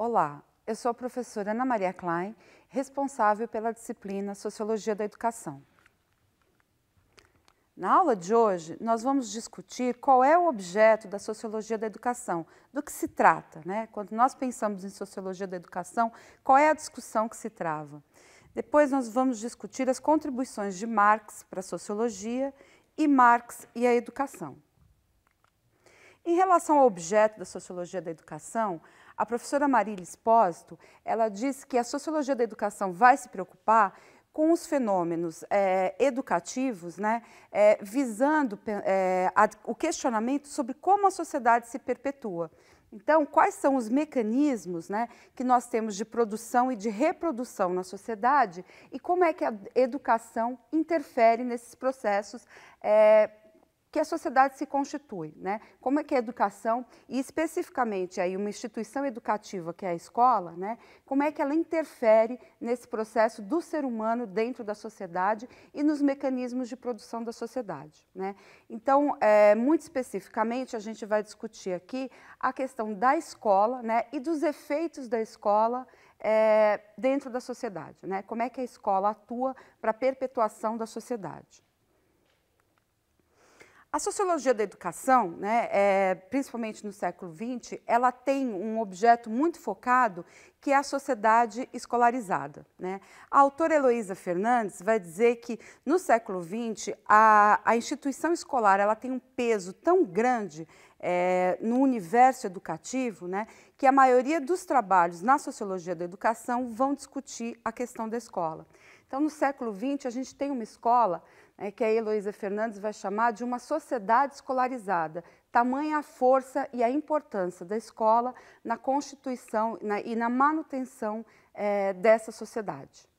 Olá, eu sou a professora Ana Maria Klein, responsável pela disciplina Sociologia da Educação. Na aula de hoje, nós vamos discutir qual é o objeto da Sociologia da Educação, do que se trata, né? Quando nós pensamos em Sociologia da Educação, qual é a discussão que se trava? Depois nós vamos discutir as contribuições de Marx para a Sociologia e Marx e a Educação. Em relação ao objeto da Sociologia da Educação, a professora Marília Espósito, ela diz que a Sociologia da Educação vai se preocupar com os fenômenos educativos, né, visando o questionamento sobre como a sociedade se perpetua. Então, quais são os mecanismos, né, que nós temos de produção e de reprodução na sociedade e como é que a educação interfere nesses processos que a sociedade se constitui, né? Como é que a educação, e especificamente aí uma instituição educativa que é a escola, né? Como é que ela interfere nesse processo do ser humano dentro da sociedade e nos mecanismos de produção da sociedade, né? Então, muito especificamente, a gente vai discutir aqui a questão da escola, né? E dos efeitos da escola dentro da sociedade, né? Como é que a escola atua para a perpetuação da sociedade. A Sociologia da Educação, né, principalmente no século XX, ela tem um objeto muito focado, que é a sociedade escolarizada, né? A autora Heloísa Fernandes vai dizer que, no século XX, a instituição escolar ela tem um peso tão grande no universo educativo, né, que a maioria dos trabalhos na Sociologia da Educação vão discutir a questão da escola. Então, no século XX, a gente tem uma escola que a Heloísa Fernandes vai chamar de uma sociedade escolarizada, tamanha a força e a importância da escola na constituição e na manutenção dessa sociedade.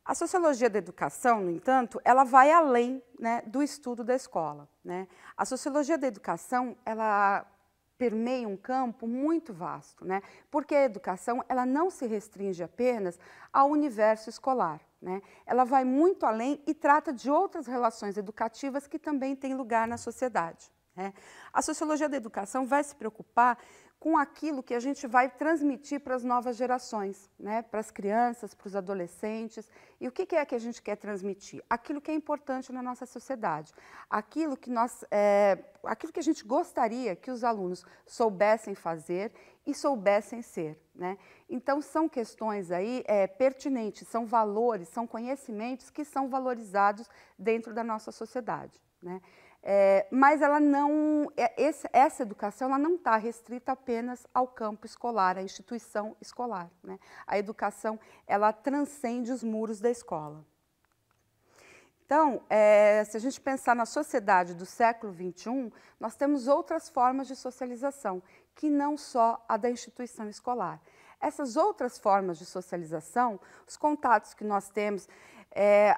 A Sociologia da Educação, no entanto, ela vai além, né, do estudo da escola, né? A Sociologia da Educação, ela permeia um campo muito vasto, né? Porque a educação ela não se restringe apenas ao universo escolar, né? Ela vai muito além e trata de outras relações educativas que também têm lugar na sociedade, né? A Sociologia da Educação vai se preocupar com aquilo que a gente vai transmitir para as novas gerações, né? Para as crianças, para os adolescentes. E o que é que a gente quer transmitir? Aquilo que é importante na nossa sociedade, aquilo que a gente gostaria que os alunos soubessem fazer e soubessem ser, né? Então, são questões aí pertinentes, são valores, são conhecimentos que são valorizados dentro da nossa sociedade, né? Mas ela não, essa educação ela não está restrita apenas ao campo escolar, à instituição escolar, né? A educação ela transcende os muros da escola. Então, se a gente pensar na sociedade do século XXI, nós temos outras formas de socialização, que não só a da instituição escolar. Essas outras formas de socialização, os contatos que nós temos,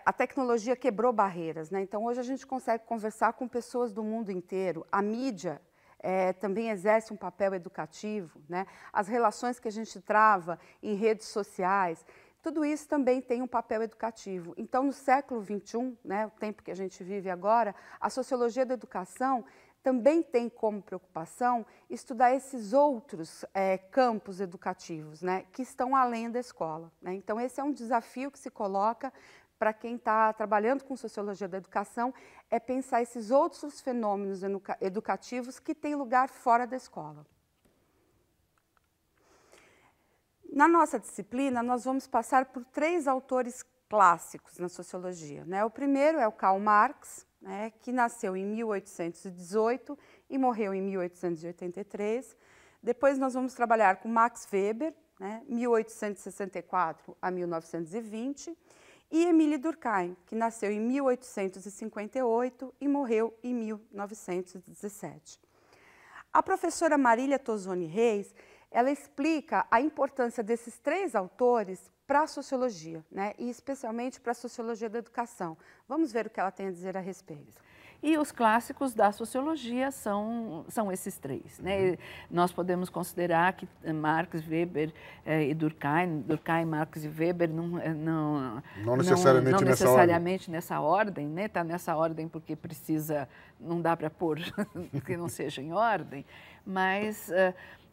a tecnologia quebrou barreiras, né? Então, hoje a gente consegue conversar com pessoas do mundo inteiro. A mídia também exerce um papel educativo, né? As relações que a gente trava em redes sociais, tudo isso também tem um papel educativo. Então, no século XXI, né, o tempo que a gente vive agora, a Sociologia da Educação também tem como preocupação estudar esses outros campos educativos, né, que estão além da escola, né? Então, esse é um desafio que se coloca para quem está trabalhando com Sociologia da Educação, é pensar esses outros fenômenos educativos que têm lugar fora da escola. Na nossa disciplina, nós vamos passar por 3 autores clássicos na sociologia, né? O primeiro é o Karl Marx, né, que nasceu em 1818 e morreu em 1883. Depois nós vamos trabalhar com Max Weber, né, 1864 a 1920, e Émile Durkheim, que nasceu em 1858 e morreu em 1917. A professora Marília Tozoni Reis, ela explica a importância desses 3 autores para a sociologia, né? E especialmente para a sociologia da educação. Vamos ver o que ela tem a dizer a respeito. E os clássicos da sociologia são esses 3, né? Nós podemos considerar que Marx, Weber e Durkheim, Marx e Weber não necessariamente nessa ordem, né? Está nessa ordem porque precisa, não dá para pôr que não seja em ordem, mas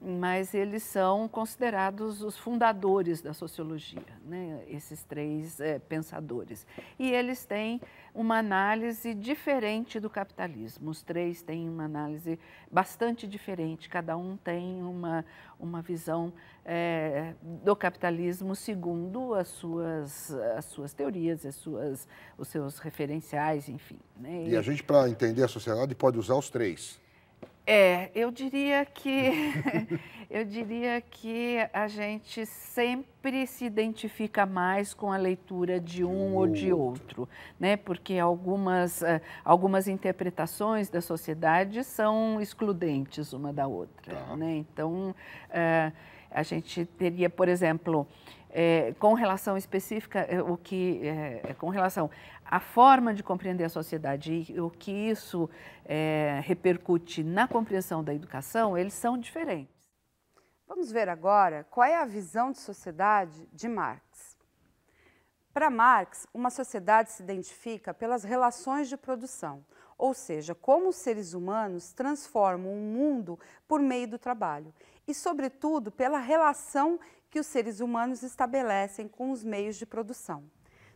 mas eles são considerados os fundadores da sociologia, né? Esses três pensadores. E eles têm uma análise diferente do capitalismo. Os três têm uma análise bastante diferente, cada um tem uma visão do capitalismo segundo as suas teorias, os seus referenciais, enfim. Né? E a gente, para entender a sociedade, pode usar os três. Eu diria que a gente sempre se identifica mais com a leitura de um ou de outro, né? Porque algumas interpretações da sociedade são excludentes uma da outra, né? Então, a gente teria, por exemplo, com relação específica, com relação à forma de compreender a sociedade e o que isso repercute na compreensão da educação, eles são diferentes. Vamos ver agora qual é a visão de sociedade de Marx. Para Marx, uma sociedade se identifica pelas relações de produção, ou seja, como os seres humanos transformam o mundo por meio do trabalho e, sobretudo, pela relação que os seres humanos estabelecem com os meios de produção.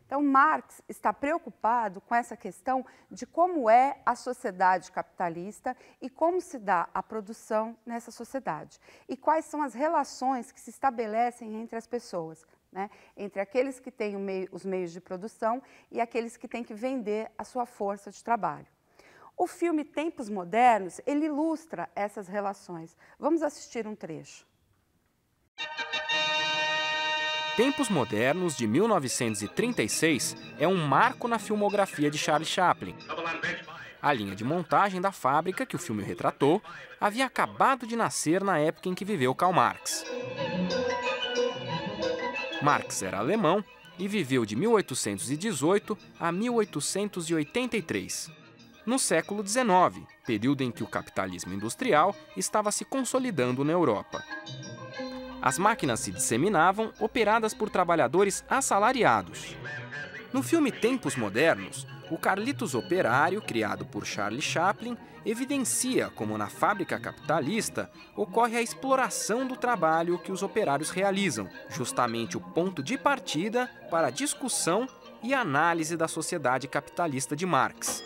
Então, Marx está preocupado com essa questão de como é a sociedade capitalista e como se dá a produção nessa sociedade. E quais são as relações que se estabelecem entre as pessoas, né? Entre aqueles que têm os meios de produção e aqueles que têm que vender a sua força de trabalho. O filme Tempos Modernos, ele ilustra essas relações. Vamos assistir um trecho. Tempos Modernos, de 1936, é um marco na filmografia de Charlie Chaplin. A linha de montagem da fábrica que o filme retratou havia acabado de nascer na época em que viveu Karl Marx. Marx era alemão e viveu de 1818 a 1883. No século XIX, período em que o capitalismo industrial estava se consolidando na Europa. As máquinas se disseminavam, operadas por trabalhadores assalariados. No filme Tempos Modernos, o Carlitos operário, criado por Charlie Chaplin, evidencia como na fábrica capitalista ocorre a exploração do trabalho que os operários realizam, justamente o ponto de partida para a discussão e análise da sociedade capitalista de Marx.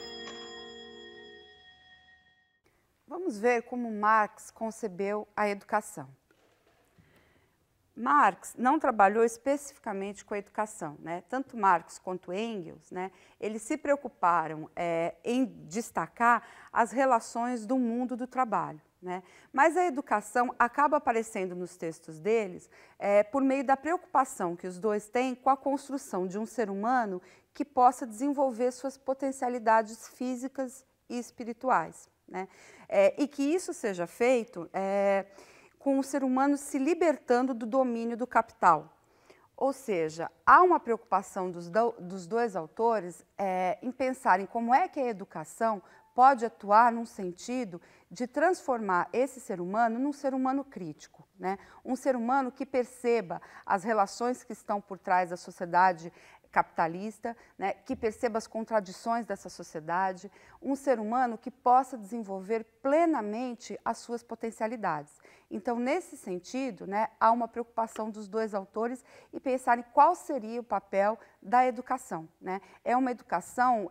Vamos ver como Marx concebeu a educação. Marx não trabalhou especificamente com a educação, né? Tanto Marx quanto Engels, né, eles se preocuparam em destacar as relações do mundo do trabalho, né? Mas a educação acaba aparecendo nos textos deles por meio da preocupação que os dois têm com a construção de um ser humano que possa desenvolver suas potencialidades físicas e espirituais, né? E que isso seja feito com o ser humano se libertando do domínio do capital. Ou seja, há uma preocupação dos dois autores em pensar em como é que a educação pode atuar num sentido de transformar esse ser humano num ser humano crítico, né? Um ser humano que perceba as relações que estão por trás da sociedade capitalista, né, que perceba as contradições dessa sociedade, um ser humano que possa desenvolver plenamente as suas potencialidades. Então, nesse sentido, né, há uma preocupação dos dois autores em pensar em qual seria o papel da educação, né? É uma educação,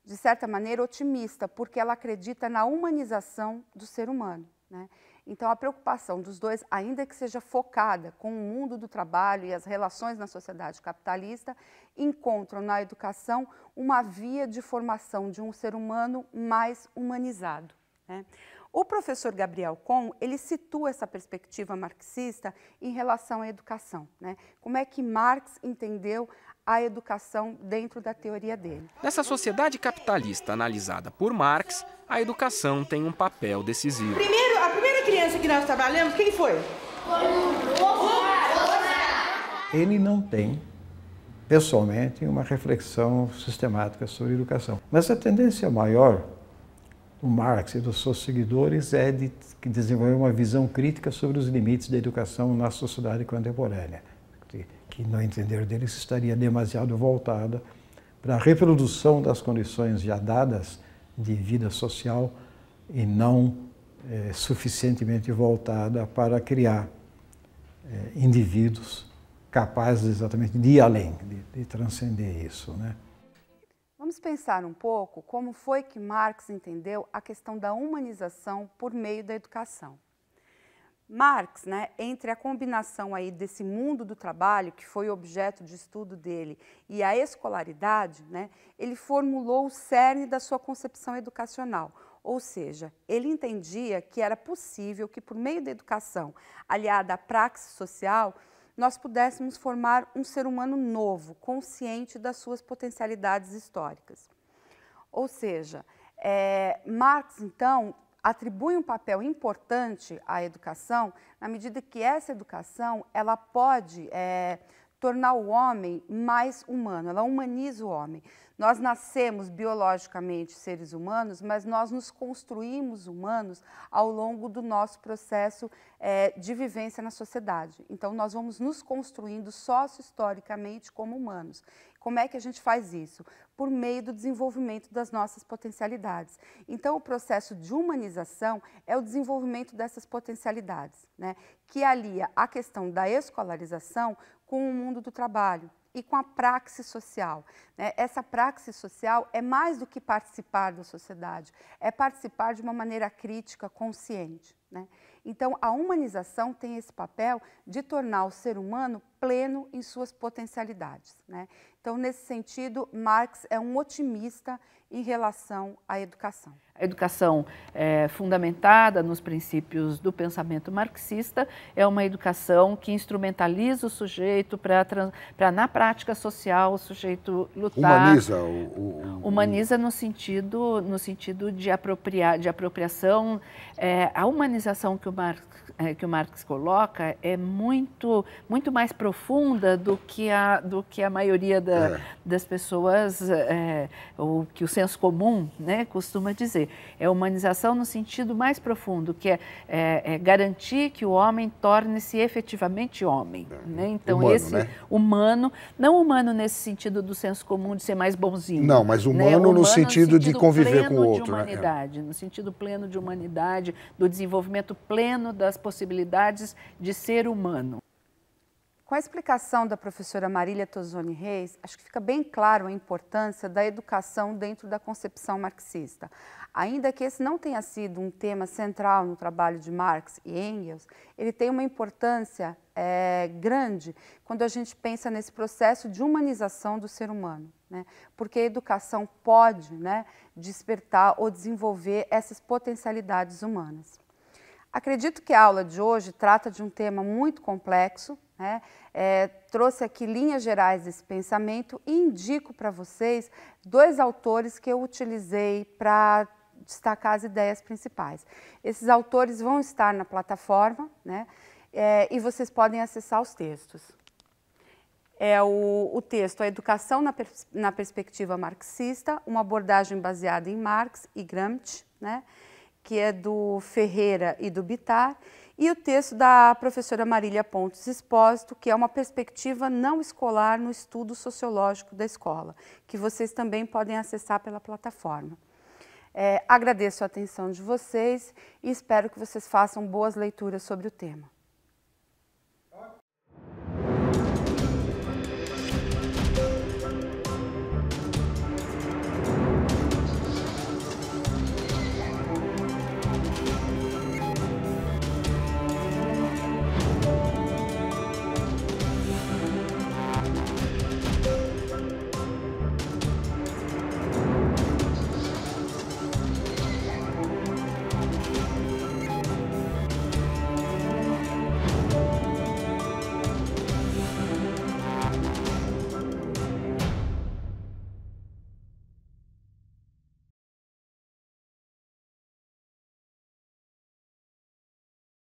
de certa maneira, otimista, porque ela acredita na humanização do ser humano, né? Então, a preocupação dos dois, ainda que seja focada com o mundo do trabalho e as relações na sociedade capitalista, encontram na educação uma via de formação de um ser humano mais humanizado, né? O professor Gabriel Kohn, ele situa essa perspectiva marxista em relação à educação, né? Como é que Marx entendeu a educação dentro da teoria dele. Nessa sociedade capitalista analisada por Marx, a educação tem um papel decisivo. A primeira criança que nós trabalhamos, quem foi? Ele não tem, pessoalmente, uma reflexão sistemática sobre educação. Mas a tendência maior do Marx e dos seus seguidores é de desenvolver uma visão crítica sobre os limites da educação na sociedade contemporânea, que, no entender deles, estaria demasiado voltada para a reprodução das condições já dadas de vida social e não suficientemente voltada para criar indivíduos capazes exatamente de ir além, de transcender isso, né? Vamos pensar um pouco como foi que Marx entendeu a questão da humanização por meio da educação. Marx, né, entre a combinação aí desse mundo do trabalho, que foi objeto de estudo dele, e a escolaridade, né, ele formulou o cerne da sua concepção educacional. Ou seja, ele entendia que era possível que, por meio da educação, aliada à praxe social, nós pudéssemos formar um ser humano novo, consciente das suas potencialidades históricas. Ou seja, Marx, então, atribui um papel importante à educação, na medida que essa educação ela pode tornar o homem mais humano, ela humaniza o homem. Nós nascemos biologicamente seres humanos, mas nós nos construímos humanos ao longo do nosso processo de vivência na sociedade. Então, nós vamos nos construindo socio-historicamente como humanos. Como é que a gente faz isso? Por meio do desenvolvimento das nossas potencialidades. Então, o processo de humanização é o desenvolvimento dessas potencialidades, né, que alia a questão da escolarização com o mundo do trabalho e com a praxe social, né? Essa praxe social é mais do que participar da sociedade, é participar de uma maneira crítica, consciente, né? Então, a humanização tem esse papel de tornar o ser humano pleno em suas potencialidades, né? Então, nesse sentido, Marx é um otimista em relação à educação. A educação fundamentada nos princípios do pensamento marxista é uma educação que instrumentaliza o sujeito para na prática social, o sujeito lutar. Humaniza Humaniza no sentido de apropriação. A humanização que o Marx coloca é muito mais profunda do que a maioria das pessoas, ou que o senso comum, né, costuma dizer. É humanização no sentido mais profundo, que é garantir que o homem torne-se efetivamente homem, né? Então, humano, esse né? Humano, não humano nesse sentido do senso comum de ser mais bonzinho. Não, mas humano, né? no sentido de conviver com o outro. De humanidade, no sentido pleno de humanidade, do desenvolvimento pleno das possibilidades de ser humano. Com a explicação da professora Marília Tozoni Reis, acho que fica bem claro a importância da educação dentro da concepção marxista. Ainda que esse não tenha sido um tema central no trabalho de Marx e Engels, ele tem uma importância grande quando a gente pensa nesse processo de humanização do ser humano, né? Porque a educação pode, né, despertar ou desenvolver essas potencialidades humanas. Acredito que a aula de hoje trata de um tema muito complexo, né? Trouxe aqui linhas gerais desse pensamento e indico para vocês 2 autores que eu utilizei para destacar as ideias principais. Esses autores vão estar na plataforma, né? E vocês podem acessar os textos. O texto A Educação na Perspectiva Marxista, uma abordagem baseada em Marx e Gramsci, né? Que é do Ferreira e do Bittar, e o texto da professora Marília Pontes Espósito, que é uma perspectiva não escolar no estudo sociológico da escola, que vocês também podem acessar pela plataforma. Agradeço a atenção de vocês e espero que vocês façam boas leituras sobre o tema.